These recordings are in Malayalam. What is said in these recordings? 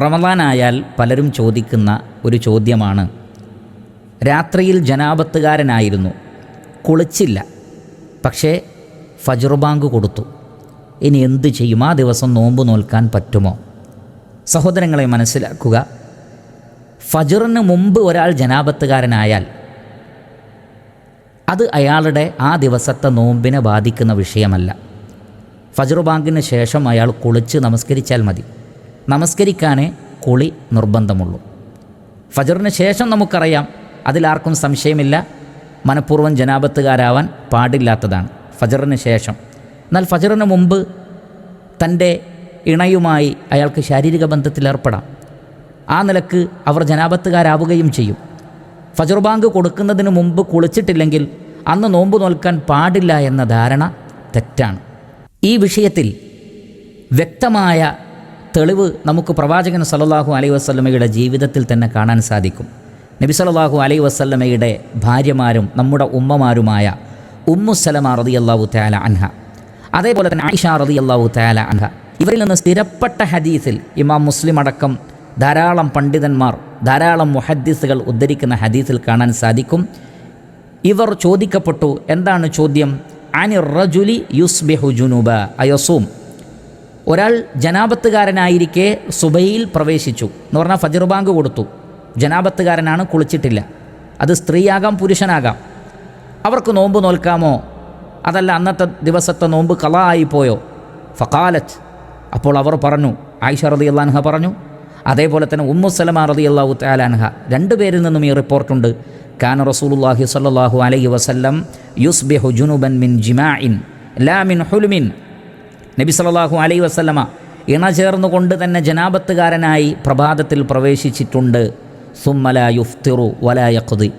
റമളാനായാൽ പലരും ചോദിക്കുന്ന ഒരു ചോദ്യമാണ്, രാത്രിയിൽ ജനാപത്തുകാരനായിരുന്നു, കുളിച്ചില്ല, പക്ഷേ ഫജ്ർ ബാങ്ക് കൊടുത്തു, ഇനി എന്തു ചെയ്യും? ആ ദിവസം നോമ്പ് നോൽക്കാൻ പറ്റുമോ? സഹോദരങ്ങളെ, മനസ്സിലാക്കുക, ഫജ്റിന് മുമ്പ് ഒരാൾ ജനാപത്തുകാരനായാൽ അത് അയാളുടെ ആ ദിവസത്തെ നോമ്പിനെ ബാധിക്കുന്ന വിഷയമല്ല. ഫജ്ർ ബാങ്കിന് ശേഷം അയാൾ കുളിച്ച് നമസ്കരിച്ചാൽ മതി. നമസ്കരിക്കാനേ കുളി നിർബന്ധമുള്ളൂ. ഫജ്റിന് ശേഷം നമുക്കറിയാം, അതിലാർക്കും സംശയമില്ല, മനഃപൂർവ്വം ജനാപത്തുകാരാവാൻ പാടില്ലാത്തതാണ് ഫജ്റിന് ശേഷം. എന്നാൽ ഫജ്റിന് മുമ്പ് തൻ്റെ ഇണയുമായി അയാൾക്ക് ശാരീരിക ബന്ധത്തിലേർപ്പെടാം. ആ നിലക്ക് അവർ ജനാപത്തുകാരാവുകയും ചെയ്യും. ഫജ്ർ ബാങ്ക് കൊടുക്കുന്നതിന് മുമ്പ് കുളിച്ചിട്ടില്ലെങ്കിൽ അന്ന് നോമ്പ് നോൽക്കാൻ പാടില്ല എന്ന ധാരണ തെറ്റാണ്. ഈ വിഷയത്തിൽ വ്യക്തമായ തെളിവ് നമുക്ക് പ്രവാചകൻ സല്ലല്ലാഹു അലൈഹി വസല്ലമയുടെ ജീവിതത്തിൽ തന്നെ കാണാൻ സാധിക്കും. നബി സല്ലല്ലാഹു അലൈഹി വസല്ലമയുടെ ഭാര്യമാരും നമ്മുടെ ഉമ്മമാരുമായ ഉമ്മു സലമ റളിയല്ലാഹു തആല അൻഹ, അതേപോലെ തന്നെ ആയിഷ റളിയല്ലാഹു തആല അൻഹ, ഇവരിൽ നിന്ന് സ്ഥിരപ്പെട്ട ഹദീസിൽ ഇമാം മുസ്ലിം അടക്കം ധാരാളം പണ്ഡിതന്മാർ, ധാരാളം മുഹദ്ദിസുകൾ ഉദ്ധരിക്കുന്ന ഹദീസിൽ കാണാൻ സാധിക്കും. ഇവർ ചോദിക്കപ്പെട്ടു, എന്താണ് ചോദ്യം? അനിർ റജുലി യുസ്ബിഹു ജുനുബ അയസൂം. ഒരാൾ ജനാപത്തുകാരനായിരിക്കെ സുബഹിയിൽ പ്രവേശിച്ചു എന്ന് പറഞ്ഞാൽ ഫജ്ർ ബാങ്ക് കൊടുത്തു, ജനാപത്തുകാരനാണ്, കുളിച്ചിട്ടില്ല. അത് സ്ത്രീയാകാം പുരുഷനാകാം. അവർക്ക് നോമ്പ് നോൽക്കാമോ? അതല്ല അന്നത്തെ ദിവസത്തെ നോമ്പ് ഖളാ ആയിപ്പോയോ? ഫഖാലത്ത്, അപ്പോൾ അവർ പറഞ്ഞു, ആയിഷ റളിയല്ലാഹു അൻഹ പറഞ്ഞു, അതേപോലെ തന്നെ ഉമ്മു സലമ റളിയല്ലാഹു തആല അൻഹ, രണ്ടുപേരിൽ നിന്നും ഈ റിപ്പോർട്ടുണ്ട്. കാന റസൂലുള്ളാഹി സ്വല്ലല്ലാഹു അലൈഹി വസല്ലം യുസ്ബിഹു ജുനുബൻ മിൻ ജിമാഇൻ ലാ മിൻ ഹുൽമിൻ. നബി സല്ലല്ലാഹു അലൈഹി വസല്ലമ ഇണ ചേർന്നുകൊണ്ട് തന്നെ ജനാപത്തുകാരനായി പ്രഭാതത്തിൽ പ്രവേശിച്ചിട്ടുണ്ട്. സുമ്മ ലാ യുഫ്തിറു വലാ യഖ്ദി.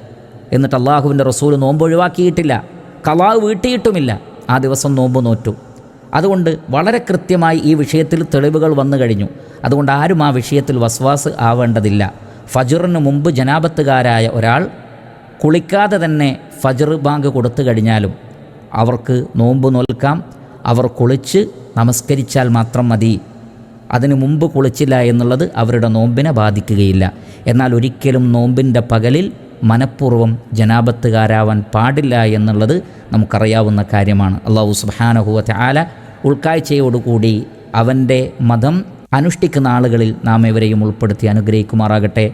എന്നിട്ട് അള്ളാഹുവിൻ്റെ റസൂൽ നോമ്പ് ഒഴിവാക്കിയിട്ടില്ല, ഖളാ വീട്ടിയിട്ടുമില്ല, ആ ദിവസം നോമ്പ് നോറ്റു. അതുകൊണ്ട് വളരെ കൃത്യമായി ഈ വിഷയത്തിൽ തെളിവുകൾ വന്നു കഴിഞ്ഞു. അതുകൊണ്ട് ആരും ആ വിഷയത്തിൽ വസ്വാസ് ആവേണ്ടതില്ല. ഫജ്റിന് മുമ്പ് ജനാപത്തുകാരായ ഒരാൾ കുളിക്കാതെ തന്നെ ഫജ്ർ ബാങ്ക് കൊടുത്തു കഴിഞ്ഞാലും അവർക്ക് നോമ്പ് നോൽക്കാം. അവർ കുളിച്ച് നമസ്കരിച്ചാൽ മാത്രം മതി. അതിനു മുമ്പ് കുളിച്ചില്ല എന്നുള്ളത് അവരുടെ നോമ്പിനെ ബാധിക്കുകയില്ല. എന്നാൽ ഒരിക്കലും നോമ്പിൻ്റെ പകലിൽ മനഃപൂർവ്വം ജനാപത്തുകാരാവാൻ പാടില്ല എന്നുള്ളത് നമുക്കറിയാവുന്ന കാര്യമാണ്. അല്ലാഹു സുബ്ഹാനഹു വ തആല ഉൾക്കാഴ്ചയോടുകൂടി അവൻ്റെ മതം അനുഷ്ഠിക്കുന്ന ആളുകളിൽ നാം ഏവരെയും ഉൾപ്പെടുത്തി അനുഗ്രഹിക്കുമാറാകട്ടെ.